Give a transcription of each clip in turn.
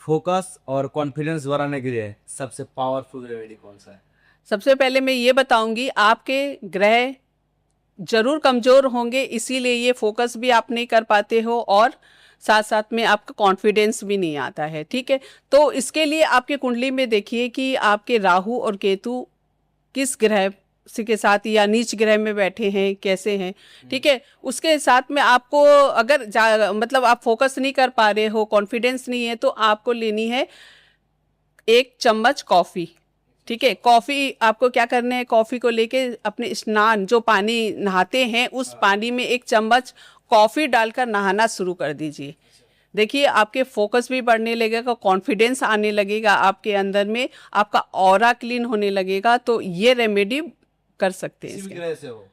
Focus और confidence बढ़ाने के लिए सबसे पावरफुल रेमेडी कौन सा है? सबसे पहले मैं ये बताऊंगी, आपके ग्रह जरूर कमजोर होंगे, इसीलिए ये फोकस भी आप नहीं कर पाते हो और साथ साथ में आपका कॉन्फिडेंस भी नहीं आता है। ठीक है, तो इसके लिए आपके कुंडली में देखिए कि आपके राहु और केतु किस ग्रह के साथ या नीच ग्रह में बैठे हैं, कैसे हैं। ठीक है, उसके साथ में आपको अगर मतलब आप फोकस नहीं कर पा रहे हो, कॉन्फिडेंस नहीं है, तो आपको लेनी है 1 चम्मच कॉफ़ी। ठीक है, कॉफ़ी आपको क्या करना है, कॉफ़ी को लेके अपने स्नान, जो पानी नहाते हैं उस पानी में 1 चम्मच कॉफ़ी डालकर नहाना शुरू कर दीजिए। देखिए आपके फोकस भी बढ़ने लगेगा, कॉन्फिडेंस आने लगेगा आपके अंदर में, आपका ऑरा क्लीन होने लगेगा। तो ये रेमेडी कर सकते हैं किसी भी इसके। ग्रह से हो।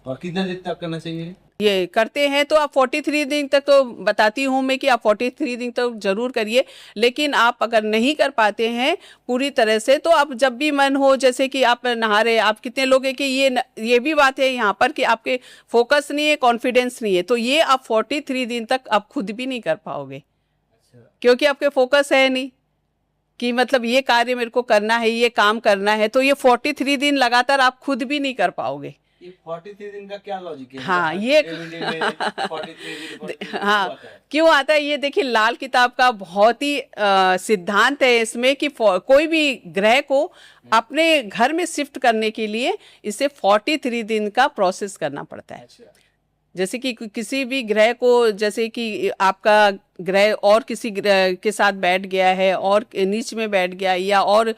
और कितने दिन तक करना चाहिए? ये करते हैं तो आप 43 दिन तक, तो बताती हूँ मैं कि आप 43 दिन तक जरूर करिए। लेकिन आप अगर नहीं कर पाते हैं पूरी तरह से, तो आप जब भी मन हो, जैसे कि आप नहा रहे, आप कितने लोग हैं कि ये भी बात है यहाँ पर कि आपके फोकस नहीं है, कॉन्फिडेंस नहीं है, तो ये आप 43 दिन तक आप खुद भी नहीं कर पाओगे, क्योंकि आपके फोकस है नहीं कि मतलब ये कार्य मेरे को करना है, ये काम करना है। तो ये 43 दिन लगातार आप खुद भी नहीं कर पाओगे। ये 43 दिन का क्या लॉजिक है? हाँ, मतलब ये 43 दिन हाँ, क्यों आता है? क्यों आता है ये देखिए, लाल किताब का बहुत ही सिद्धांत है इसमें कि कोई भी ग्रह को अपने घर में शिफ्ट करने के लिए इसे 43 दिन का प्रोसेस करना पड़ता है। अच्छा। जैसे कि किसी भी ग्रह को, जैसे कि आपका ग्रह और किसी ग्रह के साथ बैठ गया है और नीच में बैठ गया, या और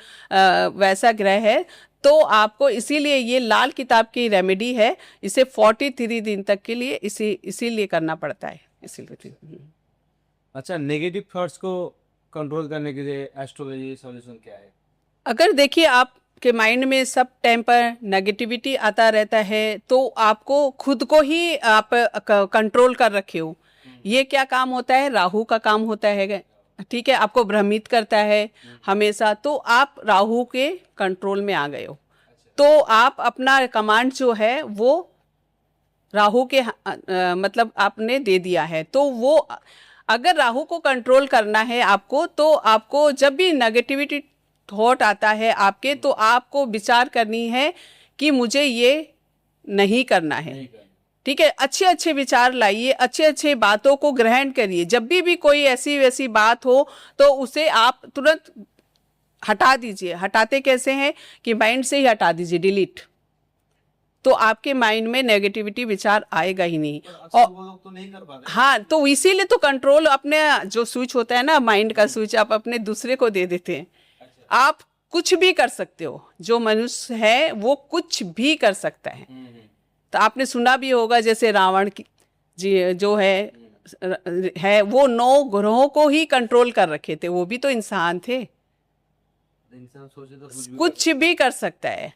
वैसा ग्रह है, तो आपको इसीलिए ये लाल किताब की रेमेडी है, इसे 43 दिन तक के लिए इसीलिए करना पड़ता है, इसीलिए। अच्छा, नेगेटिव थॉट्स को कंट्रोल करने के लिए एस्ट्रोलॉजी सॉल्यूशन क्या है? अगर देखिए आपके माइंड में सब टाइम पर नेगेटिविटी आता रहता है, तो आपको खुद को ही आप कंट्रोल कर रखे हो। ये क्या काम होता है, राहु का काम होता है। ठीक है, आपको भ्रमित करता है हमेशा, तो आप राहु के कंट्रोल में आ गए हो। तो आप अपना कमांड जो है वो राहु के मतलब आपने दे दिया है। तो वो अगर राहु को कंट्रोल करना है आपको, तो आपको जब भी नेगेटिविटी थॉट आता है आपके, तो आपको विचार करनी है कि मुझे ये नहीं करना है। ठीक है, अच्छे अच्छे विचार लाइए, अच्छे अच्छे बातों को ग्रहण करिए। जब भी कोई ऐसी वैसी बात हो तो उसे आप तुरंत हटा दीजिए। हटाते कैसे हैं कि माइंड से ही हटा दीजिए, डिलीट। तो आपके माइंड में नेगेटिविटी विचार आएगा ही नहीं। और और वो लोग तो नहीं कर पाते। हाँ, तो इसीलिए तो कंट्रोल अपने जो स्विच होता है ना, माइंड का स्विच, आप अपने दूसरे को दे देते हैं। आप कुछ भी कर सकते हो, जो मनुष्य है वो कुछ भी कर सकता है। तो आपने सुना भी होगा, जैसे रावण की जी जो है वो 9 ग्रहों को ही कंट्रोल कर रखे थे, वो भी तो इंसान थे। इंसान सोचे तो कुछ भी कर सकता है।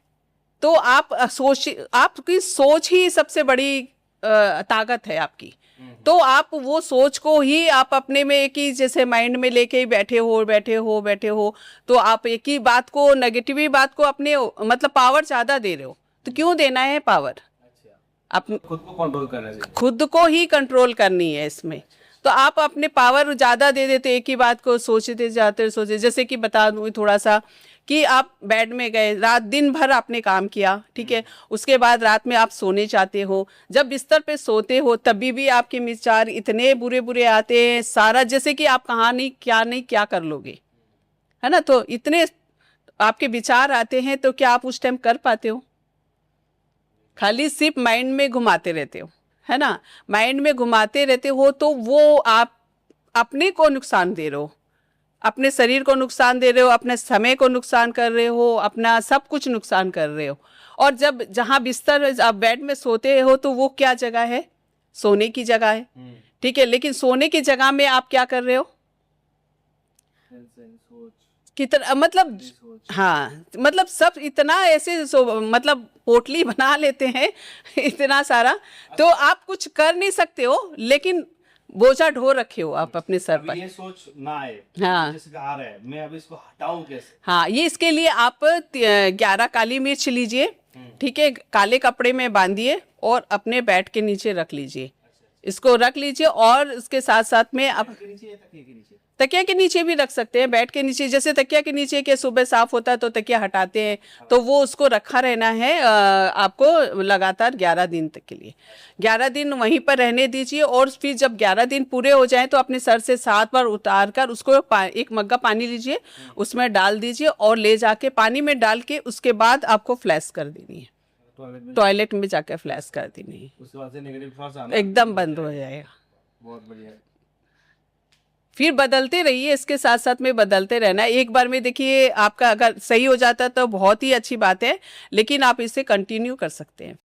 तो आप आपकी सोच ही सबसे बड़ी ताकत है आपकी। तो आप वो सोच को ही आप अपने में एक ही जैसे माइंड में लेके ही बैठे हो, तो आप एक ही बात को, नेगेटिव बात को अपने मतलब पावर ज्यादा दे रहे हो। तो क्यों देना है पावर? आप खुद को कंट्रोल करना चाहिए। खुद को ही कंट्रोल करनी है इसमें। तो आप अपने पावर ज्यादा दे देते, एक ही बात को सोचते जाते सोचते। जैसे कि बता दूं थोड़ा सा कि आप बेड में गए, रात दिन भर आपने काम किया, ठीक है, उसके बाद रात में आप सोने चाहते हो, जब बिस्तर पे सोते हो तभी भी आपके विचार इतने बुरे बुरे आते हैं, सारा जैसे कि आप कहाँ नहीं क्या कर लोगे, है ना। तो इतने आपके विचार आते हैं, तो क्या आप उस टाइम कर पाते हो? खाली सिर्फ माइंड में घुमाते रहते हो, है ना। माइंड में घुमाते रहते हो तो वो आप अपने को नुकसान दे रहे हो, अपने शरीर को नुकसान दे रहे हो, अपने समय को नुकसान कर रहे हो, अपना सब कुछ नुकसान कर रहे हो। और जब जहाँ बिस्तर आप बेड में सोते हो, तो वो क्या जगह है? सोने की जगह है, ठीक है। लेकिन सोने की जगह में आप क्या कर रहे हो? कितना मतलब, हाँ, मतलब सब इतना ऐसे मतलब पोटली बना लेते हैं इतना सारा, तो आप कुछ कर नहीं सकते हो, लेकिन बोझा ढो रखे हो आप अपने सर पर। ये सोच ना आए, हाँ, जैसे आ रहा है, मैं अब इसको हटाऊं कैसे? हाँ, ये इसके लिए आप 11 काली मिर्च लीजिए, ठीक है, काले कपड़े में बांधिए और अपने बेड के नीचे रख लीजिए। इसको रख लीजिए, और इसके साथ साथ में आप तकिया के नीचे भी रख सकते हैं, बेड के नीचे, जैसे तकिया के नीचे के सुबह साफ होता है तो तकिया हटाते हैं, तो वो उसको रखा रहना है आपको लगातार 11 दिन तक के लिए। 11 दिन वहीं पर रहने दीजिए, और फिर जब 11 दिन पूरे हो जाएं तो अपने सर से 7 बार उतार कर उसको एक मग्गा पानी लीजिए, उसमें डाल दीजिए और ले जाके पानी में डाल के उसके बाद आपको फ्लैश कर देनी है, टॉयलेट में जाकर फ्लैश कर देनी है, उसके बाद से नेगेटिव थॉट्स आना एकदम बंद हो जाएगा। बहुत बढ़िया है। फिर बदलते रहिए, इसके साथ साथ में बदलते रहना। एक बार में देखिए आपका अगर सही हो जाता है तो बहुत ही अच्छी बात है, लेकिन आप इसे कंटिन्यू कर सकते हैं।